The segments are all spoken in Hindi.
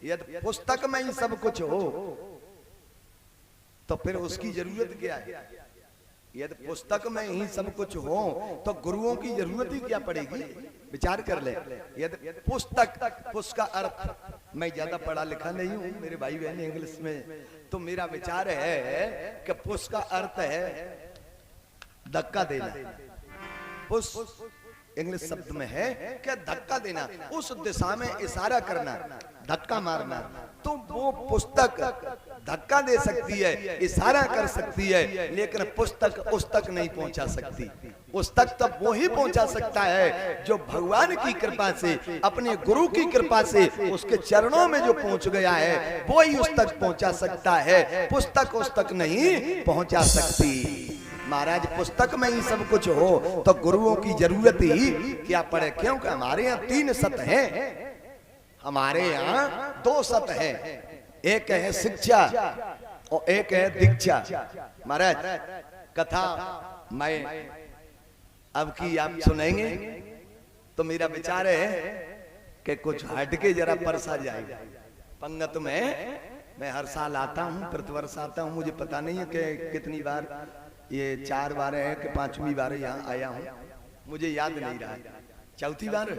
यदि पुस्तक में ही सब कुछ हो तो फिर उसकी जरूरत क्या है? यदि पुस्तक में ही सब कुछ हो तो गुरुओं की जरूरत ही क्या पड़ेगी? विचार कर ले। यदि पुस्तक, पुस्तक का अर्थ, मैं ज्यादा पढ़ा लिखा नहीं हूं, मेरे भाई बहन इंग्लिश में, तो मेरा विचार है कि पुस्तक का अर्थ है धक्का देना। पुष्प इंग्लिश शब्द में है कि धक्का देना, उस दिशा में इशारा करना, धक्का मारना। तो वो पुस्तक धक्का दे सकती है, इशारा कर सकती है, लेकिन पुस्तक उस तक नहीं पहुंचा सकती। उस तक तब वो ही पहुंचा सकता है जो भगवान की कृपा से, अपने गुरु की कृपा से, उसके चरणों में जो पहुंच गया है वो ही उस तक पहुंचा सकता है। पुस्तक उस तक नहीं पहुंचा सकती। महाराज पुस्तक में ही सब कुछ हो तो गुरुओं की जरूरत ही क्या पड़े? क्योंकि हमारे यहाँ 3 सत हैं, हमारे यहाँ 2 सत हैं, एक है शिक्षा और एक है दीक्षा। महाराज कथा मैं अब की आप सुनेंगे तो मेरा विचार है कि कुछ हटके जरा परसा जाएगा। पंगत में मैं हर साल आता हूँ, प्रतिवर्ष आता हूँ, मुझे पता नहीं है कि कितनी बार, ये 4 बार है कि 5वीं बार यहाँ आया हूँ, मुझे याद नहीं रहा। 4थी बार,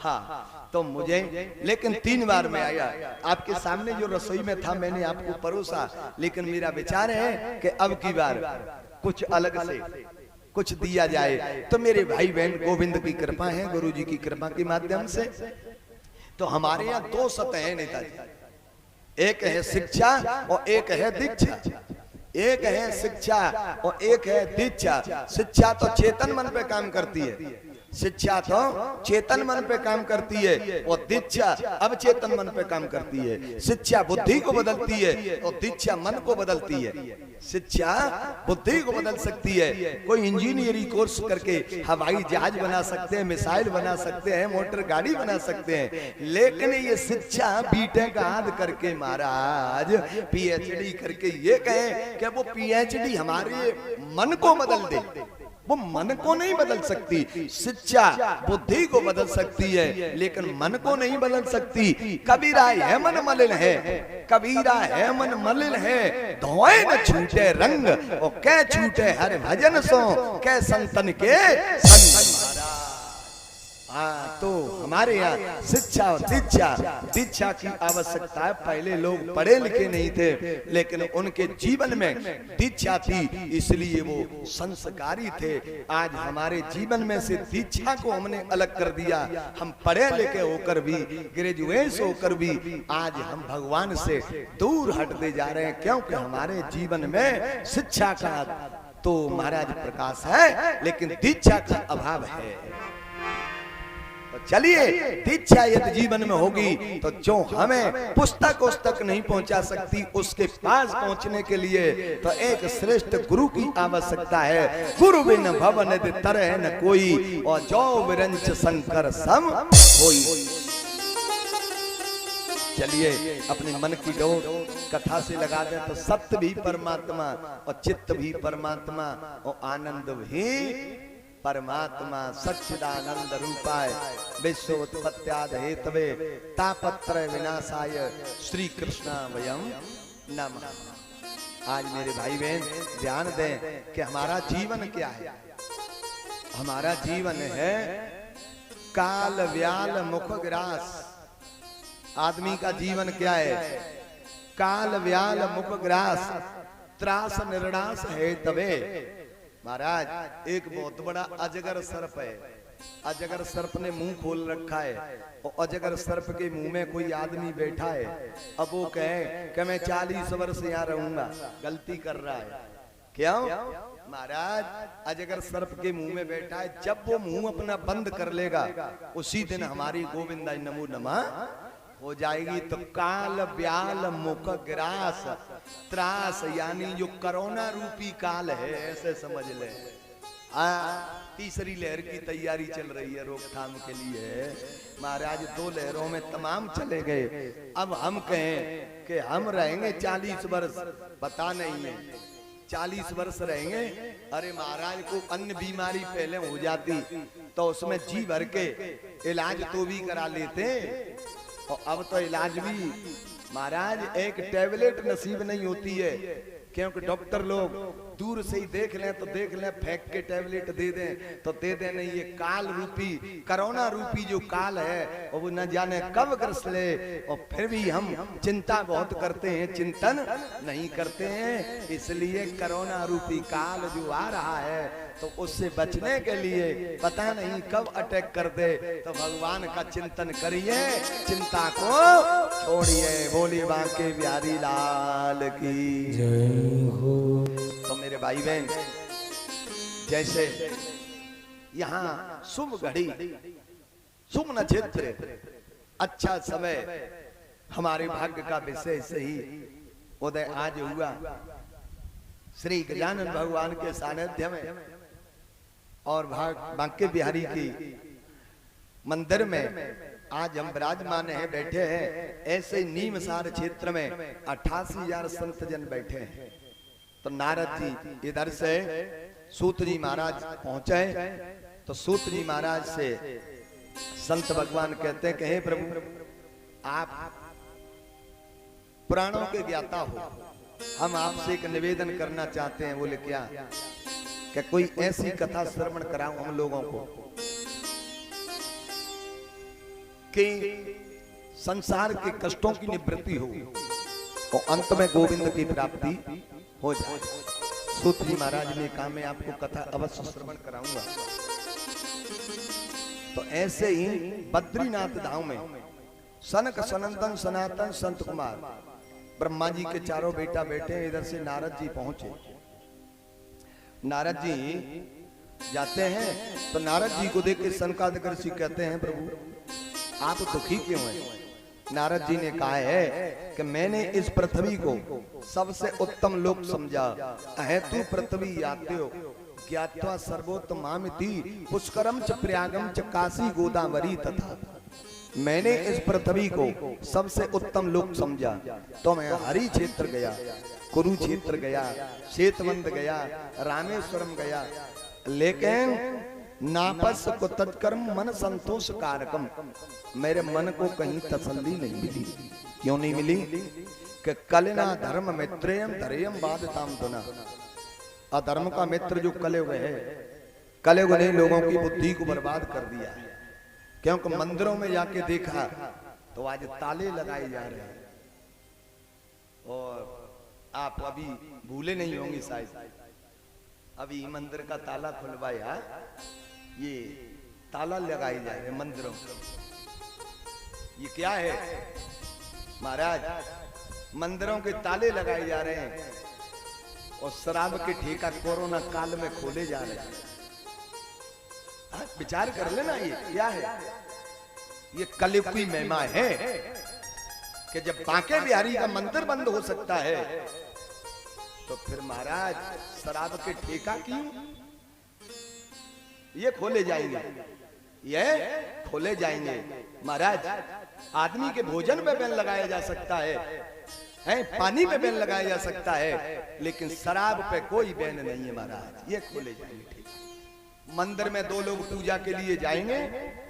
हाँ, तो मुझे, लेकिन 3 बार में आया। आपके सामने जो रसोई में था मैंने आपको परोसा, लेकिन मेरा विचार है कि अब की बार कुछ अलग से कुछ दिया जाए। तो मेरे भाई बहन गोविंद की कृपा है, गुरु जी की कृपा के माध्यम से, तो हमारे यहाँ 2 सत हैं नेताजी, एक है शिक्षा और एक है दीक्षा। एक है शिक्षा और एक है दीक्षा। शिक्षा तो चेतन मन पे काम करती है, शिक्षा तो चेतन मन पे काम करती है, और दीक्षा अब चेतन मन पे काम करती है। शिक्षा बुद्धि को बदलती है और दीक्षा मन को बदलती है। शिक्षा बुद्धि को बदल सकती है। कोई इंजीनियरिंग कोर्स करके हवाई जहाज बना सकते हैं, मिसाइल बना सकते हैं, मोटर गाड़ी बना सकते हैं, लेकिन ये शिक्षा बीटेक आदि करके महाराज पीएचडी करके ये कहें कि वो पीएचडी हमारे मन को बदल दे, वो मन को नहीं बदल सकती। शिक्षा बुद्धि को बदल सकती है लेकिन मन को नहीं बदल सकती। कबीरा है मन मलिन है, कबीरा है मन मलिन है, धोए न छूटे रंग और कै छूटे हर भजन सो कै संतन के संग। हाँ, तो हमारे यहाँ शिक्षा और दीक्षा की आवश्यकता है। पहले लोग पढ़े लिखे नहीं थे लेकिन उनके जीवन में दीक्षा थी, इसलिए वो संस्कारी थे। आज हमारे जीवन में से दीक्षा को हमने अलग कर दिया। हम पढ़े लिखे होकर भी, ग्रेजुएट होकर भी आज हम भगवान से दूर हटते जा रहे हैं, क्योंकि हमारे जीवन में शिक्षा का तो महाराज प्रकाश है लेकिन दीक्षा का अभाव है। तो चलिए, दीक्षा यदि जीवन में होगी तो जो हमें पुस्तक उस तक नहीं पहुंचा सकती, उसके पास पहुंचने के लिए तो एक श्रेष्ठ गुरु की आवश्यकता है। गुरु बिन भवन तरह न कोई, और जो विरंच शंकर सम होई। चलिए अपने मन की डोर कथा से लगा दें तो सत्य भी परमात्मा और चित्त भी परमात्मा और आनंद भी परमात्मा। सच्चिदानंद रूपाय विश्वोत्पत्त्याद हेतवे तापत्रय विनाशाय श्री कृष्ण वयम नमः। आज मेरे भाई बहन ध्यान दें कि हमारा जीवन क्या है। हमारा जीवन है काल व्याल मुख ग्रास। आदमी का जीवन क्या है? काल व्याल मुख ग्रास, त्रास निर्णास है तवे। महाराज एक बहुत बड़ा अजगर सर्प है। अजगर सर्प ने मुंह खोल रखा है और अजगर सर्प के मुंह में कोई आदमी बैठा है। अब वो कहे कि मैं 40 वर्ष यहाँ रहूंगा, गलती कर रहा है। क्यों? महाराज अजगर सर्प के मुंह में बैठा है। जब वो मुंह अपना बंद कर लेगा उसी दिन हमारी गोविंदा नमो नमः हो जाएगी। तो काल व्याल मुख ग्रास, त्रास यानी जो कोरोना रूपी काल है, ऐसे समझ ले। तीसरी लहर की तैयारी चल रही है रोकथाम के लिए। महाराज 2 लहरों में तमाम चले गए। अब हम कहें कि हम रहेंगे 40 वर्ष, पता नहीं है 40 वर्ष रहेंगे। अरे महाराज को अन्य बीमारी पहले हो जाती तो उसमें जी भर के इलाज तो भी करा लेते। और अब तो इलाज भी महाराज एक टैबलेट नसीब नहीं होती है, क्योंकि डॉक्टर लोग दूर से ही देख लें तो देख लें, फेंक के टैबलेट दे दें तो दे दें। नहीं, ये काल रूपी, कोरोना रूपी जो काल है और वो न जाने कब ग्रस ले, और फिर भी हम चिंता बहुत करते हैं, चिंतन नहीं करते हैं। इसलिए कोरोना रूपी काल जो आ रहा है तो उससे बचने के लिए पता नहीं कब अटैक कर दे, तो भगवान का चिंतन करिए, चिंता को छोड़िए। बोली बांके बिहारी लाल की जय हो। तो मेरे भाई बहन, जैसे यहाँ शुभ घड़ी, शुभ नक्षत्र, अच्छा समय, हमारे भाग्य का विषय से ही उदय आज हुआ श्री गजानन भगवान के सानिध्य में और बांके बिहारी की मंदिर में आज हम विराजमान हैं, बैठे हैं। ऐसे नीमसार क्षेत्र में 88,000 संत जन बैठे हैं। तो नारद जी इधर से सूत जी महाराज पहुंचे, तो सूत जी महाराज से संत भगवान कहते हैं कि हे प्रभु, आप पुराणों के ज्ञाता हो, हम आपसे एक निवेदन करना चाहते हैं। बोले क्या? कि कोई ऐसी कथा श्रवण कराऊं हम लोगों को कि संसार के कष्टों की निवृत्ति हो और अंत में गोविंद की प्राप्ति हो जाए। सूत जी महाराज ने कहा मैं आपको कथा अवश्य श्रवण कराऊंगा। तो ऐसे ही बद्रीनाथ धाम में सनक सनंदन सनातन संत कुमार ब्रह्मा जी के चारों बेटा बैठे, इधर से नारद जी पहुंचे। नारद जी जाते हैं तो नारद जी को देख के सनकादिक ऋषि कहते हैं प्रभु आप दुखी क्यों हैं? नारद जी ने कहा है कि मैंने इस पृथ्वी को सबसे उत्तम लोक समझा। अहेतु पृथ्वी यात्यो ज्ञात्वा सर्वोत्तमामिति पुष्करम च प्रयागम च काशी गोदावरी तथा। मैंने इस पृथ्वी को सबसे उत्तम लोक समझा तो मैं हरि क्षेत्र गया, कुरुक्षेत्र गया, श्वेतवंत गया, रामेश्वरम गया, लेकिन नापस को तत्कर्म मन संतोष कारकम, मेरे मन को कहीं तसल्ली नहीं मिली। क्यों नहीं मिली? कि कलिना धर्म मित्रेयम धरेयम बाधताम दुना। अधर्म का मित्र जो कलयुग है, कलयुग ने लोगों की बुद्धि को बर्बाद कर दिया है। क्योंकि मंदिरों में जाके देखा तो आज ताले लगाए जा रहे हैं, और आप अभी भूले नहीं होंगे शायद, अभी मंदिर का ताला खुलवाया, ये ताला लगाए जा रहे हैं मंदिरों में। ये क्या है महाराज? मंदिरों के ताले लगाए जा रहे हैं और शराब के ठेका कोरोना काल में खोले जा रहे हैं। विचार कर लेना, ये क्या है? ये कलयुग की महिमा है कि जब बांके बिहारी का मंदिर बंद हो सकता है तो फिर महाराज शराब के ठेका क्यों? ये खोले जाएंगे, ये खोले जाएंगे महाराज। आदमी के भोजन पे बैन लगाया जा सकता है, पानी पे बैन लगाया जा सकता है, लेकिन शराब पे कोई बैन नहीं है महाराज। ये खोले जाएंगे। मंदिर में दो लोग पूजा के लिए जाएंगे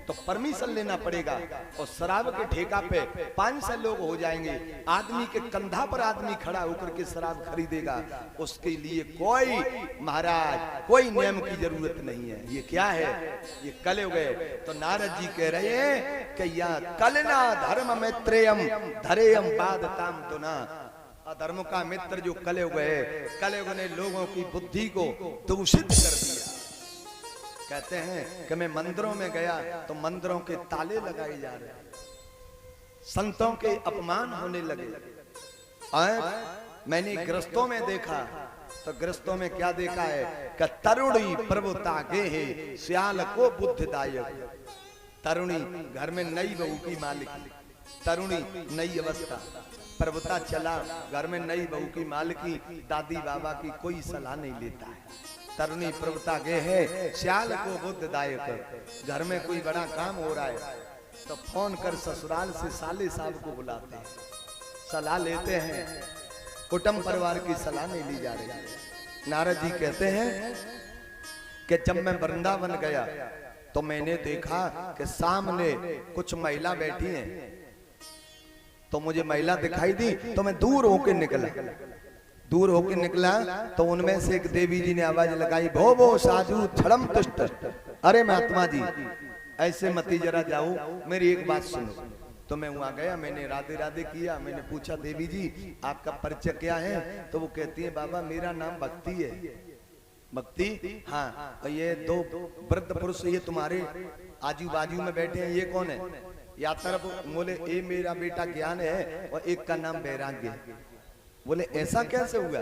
तो परमिशन लेना पड़ेगा, और शराब के ठेका पे 500 लोग हो जाएंगे। आदमी के कंधा पर आदमी खड़ा होकर के शराब खरीदेगा, उसके लिए कोई महाराज कोई नियम की जरूरत नहीं है। ये क्या है? ये कलयुग है। तो नारद जी कह रहे हैं कि या कलना धर्म मित्रेयम धरेयम बाधताम दुना। अधर्म का मित्र जो कलयुग है, कलयुग ने लोगों की बुद्धि को दूषित कर दिया। कहते हैं कि मैं मंदिरों में गया तो मंदिरों के ताले लगाए जा रहे हैं, संतों के अपमान होने लगे। मैंने ग्रस्तों में देखा तो ग्रस्तों में क्या देखा है कि तरुणी प्रभुता गे है श्याल को बुद्धिदायक। तरुणी घर में नई बहू की मालिक, तरुणी नई अवस्था, प्रभुता चला घर में नई बहू की मालिकी, दादी बाबा की कोई सलाह नहीं लेता है। तरुणी प्रभुता गे है श्याल को बुद्धदायक। घर में कोई बड़ा काम हो रहा है तो फोन कर ससुराल से साले साहब को बुलाते हैं, सलाह लेते हैं। कुटुंब परिवार की सलाह नहीं ली जा रही। नारद जी कहते हैं कि जब मैं वृंदावन गया तो मैंने देखा कि सामने कुछ महिला बैठी हैं तो मुझे महिला दिखाई दी, तो मैं दूर होके निकला तो उनमें से एक देवी जी ने आवाज लगाई, भो भो साधु छड़म तुष्ट। अरे महात्मा जी ऐसे मती जरा जाओ, मेरी एक बात सुनो। तो मैं वहां गया, मैंने राधे राधे किया। मैंने पूछा देवी जी आपका परिचय क्या है? तो वो कहती है बाबा मेरा नाम भक्ति है। भक्ति? हाँ। और ये दो वृद्ध पुरुष ये तुम्हारे आजू बाजू में बैठे हैं, ये कौन है? या तरफ बोले ये मेरा बेटा ज्ञान है और एक का नाम वैराग्य है। बोले ऐसा कैसे हुआ?